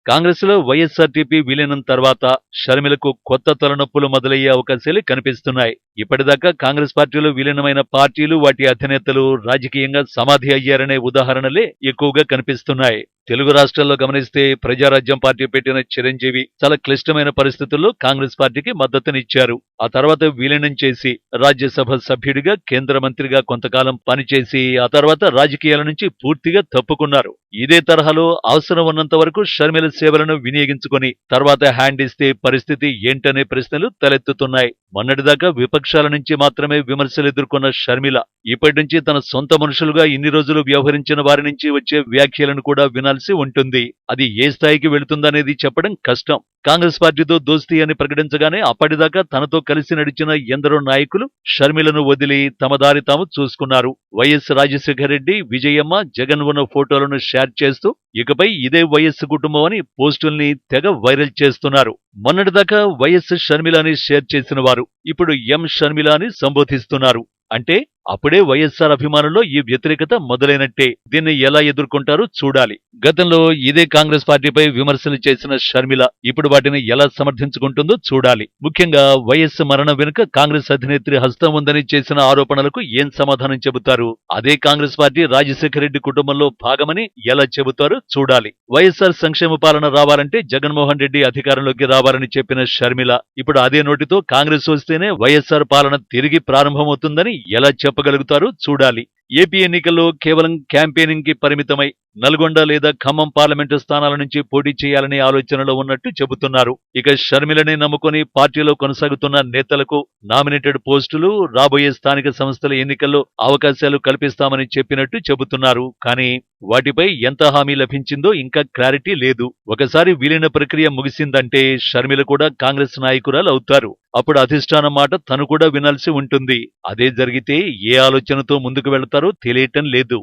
కాంగ్రెస్ లో వైఎస్ఆర్టీపీ విలీనం తర్వాత షర్మిలకు కొత్త తలనొప్పులు మొదలయ్యే అవకాశాలు కనిపిస్తున్నాయి. ఇప్పటిదాకా కాంగ్రెస్ పార్టీలో విలీనమైన పార్టీలు వాటి అధినేతలు రాజకీయంగా సమాధి అయ్యారనే ఉదాహరణలే ఎక్కువగా కనిపిస్తున్నాయి. తెలుగు రాష్ట్రాల్లో గమనిస్తే ప్రజారాజ్యం పార్టీ పెట్టిన చిరంజీవి చాలా క్లిష్టమైన పరిస్థితుల్లో కాంగ్రెస్ పార్టీకి మద్దతునిచ్చారు. ఆ తర్వాత విలీనం చేసి రాజ్యసభ సభ్యుడిగా, కేంద్ర మంత్రిగా కొంతకాలం పనిచేసి ఆ తర్వాత రాజకీయాల నుంచి పూర్తిగా తప్పుకున్నారు. ఇదే తరహాలో అవసరం ఉన్నంత వరకు షర్మిల సేవలను వినియోగించుకుని తర్వాత హ్యాండ్ ఇస్తే పరిస్థితి ఏంటనే ప్రశ్నలు తలెత్తుతున్నాయి. మొన్నటిదాకా విపక్షాల నుంచి మాత్రమే విమర్శలు ఎదుర్కొన్న షర్మిల ఇప్పటి నుంచి తన సొంత మనుషులుగా ఇన్ని రోజులు వ్యవహరించిన వారి నుంచి వచ్చే వ్యాఖ్యలను కూడా వినాల్సి ఉంటుంది. అది ఏ స్థాయికి వెళుతుందనేది చెప్పడం కష్టం. కాంగ్రెస్ పార్టీతో దోస్తీ అని ప్రకటించగానే అప్పటిదాకా తనతో కలిసి నడిచిన ఎందరో నాయకులు షర్మిలను వదిలి తమ దారి తాము చూసుకున్నారు. వైఎస్ రాజశేఖర రెడ్డి, విజయమ్మ, జగన్ ఉన్న ఫోటోలను షేర్ చేస్తూ ఇకపై ఇదే వైఎస్ కుటుంబం అని పోస్టుల్ని తెగ వైరల్ చేస్తున్నారు. మొన్నటిదాకా వైఎస్ షర్మిల అని షేర్ చేసిన వారు ఇప్పుడు ఎం షర్మిల అని సంబోధిస్తున్నారు. అంటే అప్పుడే వైఎస్ఆర్ అభిమానుల్లో ఈ వ్యతిరేకత మొదలైనట్టే. దీన్ని ఎలా ఎదుర్కొంటారో చూడాలి. గతంలో ఇదే కాంగ్రెస్ పార్టీపై విమర్శలు చేసిన షర్మిల ఇప్పుడు వాటిని ఎలా సమర్థించుకుంటుందో చూడాలి. ముఖ్యంగా వైఎస్ మరణం వెనుక కాంగ్రెస్ అధినేత్రి హస్తం ఉందని చేసిన ఆరోపణలకు ఏం సమాధానం చెబుతారు? అదే కాంగ్రెస్ పార్టీ రాజశేఖర రెడ్డి కుటుంబంలో భాగమని ఎలా చెబుతారో చూడాలి. వైఎస్ఆర్ సంక్షేమ పాలన రావాలంటే జగన్మోహన్ రెడ్డి అధికారంలోకి రావాలని చెప్పిన షర్మిల ఇప్పుడు అదే నోటితో కాంగ్రెస్ వస్తేనే వైఎస్ఆర్ పాలన తిరిగి ప్రారంభమవుతుందని ఎలా చెప్పగలుగుతారో చూడాలి. ఏపీ ఎన్నికల్లో కేవలం క్యాంపెయినింగ్ కి పరిమితమై నల్గొండ లేదా ఖమ్మం పార్లమెంటు స్థానాల నుంచి పోటీ చేయాలనే ఆలోచనలో ఉన్నట్టు చెబుతున్నారు. ఇక షర్మిలని నమ్ముకుని పార్టీలో కొనసాగుతున్న నేతలకు నామినేటెడ్ పోస్టులు, రాబోయే స్థానిక సంస్థల ఎన్నికల్లో అవకాశాలు కల్పిస్తామని చెప్పినట్టు చెబుతున్నారు. కానీ వాటిపై ఎంత హామీ లభించిందో ఇంకా క్లారిటీ లేదు. ఒకసారి విలీన ప్రక్రియ ముగిసిందంటే షర్మిల కూడా కాంగ్రెస్ నాయకురాలు అవుతారు. అప్పుడు అధిష్టానం మాట తను కూడా వినాల్సి ఉంటుంది. అదే జరిగితే ఏ ఆలోచనతో ముందుకు వెళతారో తెలియటం లేదు.